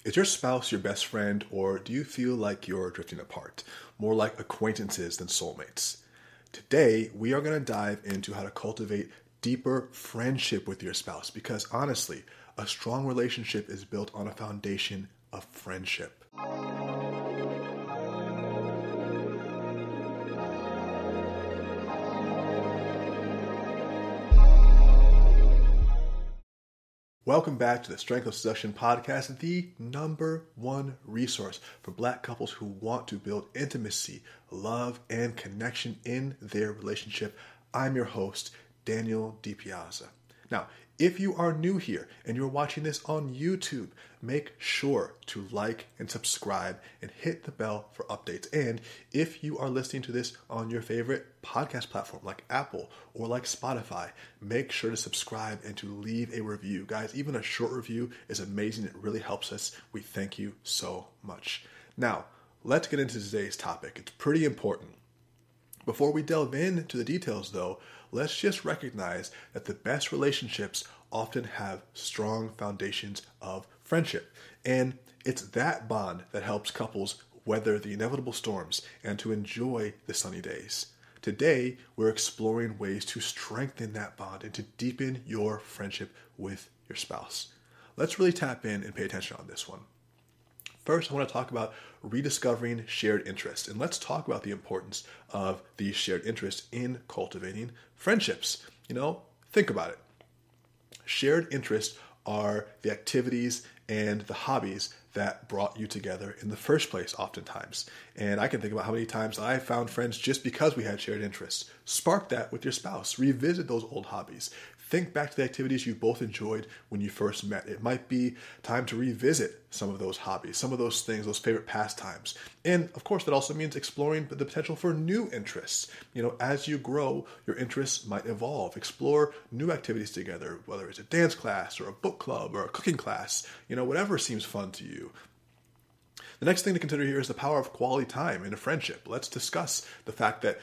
Is your spouse your best friend, or do you feel like you're drifting apart, more like acquaintances than soulmates? Today, we are going to dive into how to cultivate deeper friendship with your spouse because honestly, a strong relationship is built on a foundation of friendship. Welcome back to the Strength of Seduction podcast, the number one resource for Black couples who want to build intimacy, love, and connection in their relationship. I'm your host, Daniel DiPiazza. Now, if you are new here and you're watching this on YouTube, make sure to like and subscribe and hit the bell for updates. And if you are listening to this on your favorite podcast platform like Apple or like Spotify, make sure to subscribe and to leave a review. Guys, even a short review is amazing. It really helps us. We thank you so much. Now, let's get into today's topic. It's pretty important. Before we delve into the details, though, let's just recognize that the best relationships often have strong foundations of friendship. And it's that bond that helps couples weather the inevitable storms and to enjoy the sunny days. Today, we're exploring ways to strengthen that bond and to deepen your friendship with your spouse. Let's really tap in and pay attention on this one. First, I want to talk about rediscovering shared interests. And let's talk about the importance of these shared interests in cultivating friendships. Think about it. Shared interests are the activities and the hobbies that brought you together in the first place oftentimes. And I can think about how many times I found friends just because we had shared interests. Spark that with your spouse. Revisit those old hobbies. Think back to the activities you both enjoyed when you first met. It might be time to revisit some of those hobbies, some of those things, those favorite pastimes. And of course, that also means exploring the potential for new interests. As you grow, your interests might evolve. Explore new activities together, whether it's a dance class or a book club or a cooking class, whatever seems fun to you. The next thing to consider here is the power of quality time in a friendship. Let's discuss the fact that,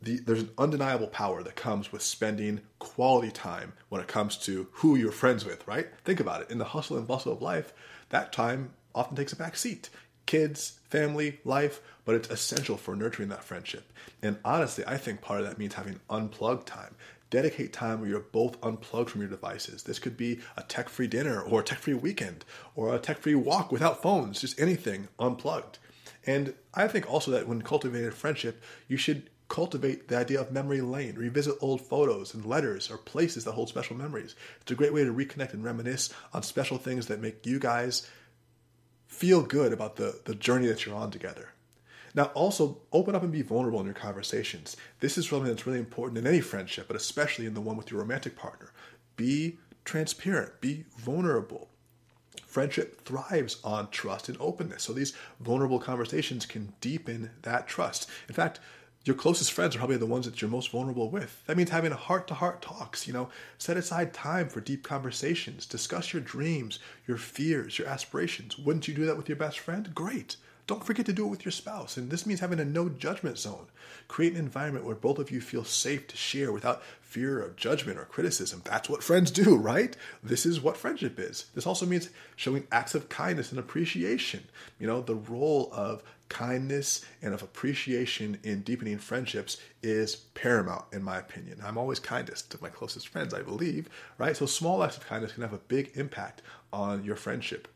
there's an undeniable power that comes with spending quality time when it comes to who you're friends with, right? Think about it. In the hustle and bustle of life, that time often takes a back seat. Kids, family, life, but it's essential for nurturing that friendship. And honestly, I think part of that means having unplugged time. Dedicate time where you're both unplugged from your devices. This could be a tech-free dinner or a tech-free weekend or a tech-free walk without phones, just anything unplugged. And I think also that when cultivating a friendship, you should cultivate the idea of memory lane, revisit old photos and letters or places that hold special memories. It's a great way to reconnect and reminisce on special things that make you guys feel good about the journey that you're on together. Now, also open up and be vulnerable in your conversations. This is something that's really important in any friendship, but especially in the one with your romantic partner. Be transparent, be vulnerable. Friendship thrives on trust and openness. So these vulnerable conversations can deepen that trust. In fact, your closest friends are probably the ones that you're most vulnerable with. That means having heart-to-heart talks, set aside time for deep conversations, discuss your dreams, your fears, your aspirations. Wouldn't you do that with your best friend? Great. Don't forget to do it with your spouse. And this means having a no judgment zone. Create an environment where both of you feel safe to share without fear of judgment or criticism. That's what friends do, right? This is what friendship is. This also means showing acts of kindness and appreciation. The role of kindness and of appreciation in deepening friendships is paramount, in my opinion. I'm always kindest to my closest friends, I believe, right? So small acts of kindness can have a big impact on your friendship.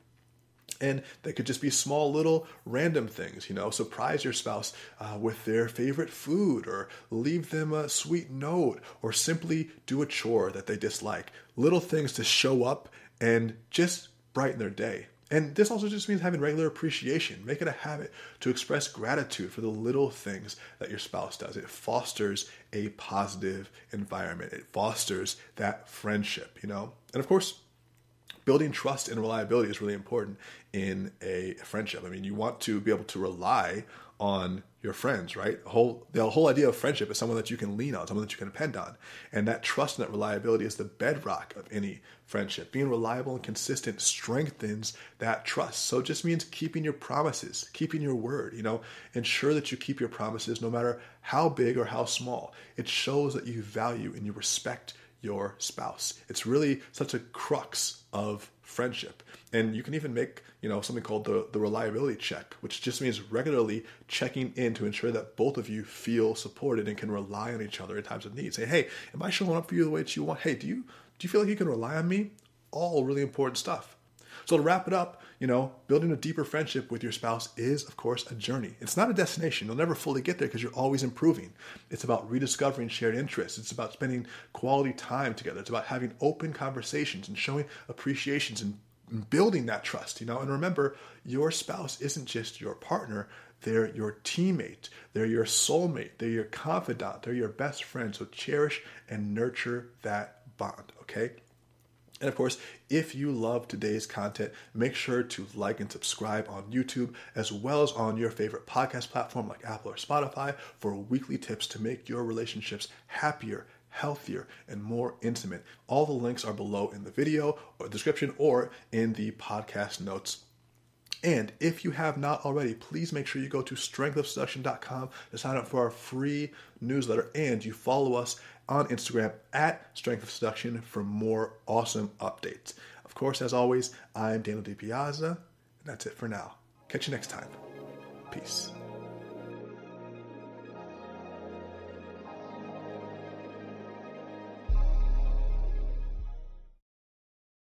And they could just be small little random things, surprise your spouse with their favorite food or leave them a sweet note or simply do a chore that they dislike. Little things to show up and just brighten their day. And this also just means having regular appreciation. Make it a habit to express gratitude for the little things that your spouse does. It fosters a positive environment. It fosters that friendship, And of course, building trust and reliability is really important in a friendship. You want to be able to rely on your friends, right? The whole idea of friendship is someone that you can lean on, someone that you can depend on. And that trust and that reliability is the bedrock of any friendship. Being reliable and consistent strengthens that trust. So it just means keeping your promises, keeping your word, ensure that you keep your promises no matter how big or how small. It shows that you value and you respect your spouse. It's really such a crux of friendship. And you can even make, something called the reliability check, which just means regularly checking in to ensure that both of you feel supported and can rely on each other in times of need. Say, hey, am I showing up for you the way that you want? Hey, do you feel like you can rely on me? All really important stuff. So to wrap it up, building a deeper friendship with your spouse is, of course, a journey. It's not a destination. You'll never fully get there because you're always improving. It's about rediscovering shared interests. It's about spending quality time together. It's about having open conversations and showing appreciations and building that trust, And remember, your spouse isn't just your partner. They're your teammate. They're your soulmate. They're your confidant. They're your best friend. So cherish and nurture that bond, okay? And of course, if you love today's content, make sure to like and subscribe on YouTube, as well as on your favorite podcast platform like Apple or Spotify, for weekly tips to make your relationships happier, healthier, and more intimate. All the links are below in the video or description or in the podcast notes. And if you have not already, please make sure you go to strengthofseduction.com to sign up for our free newsletter, and you follow us on Instagram at Strength of Seduction for more awesome updates. Of course, as always, I'm Daniel DiPiazza, and that's it for now. Catch you next time. Peace.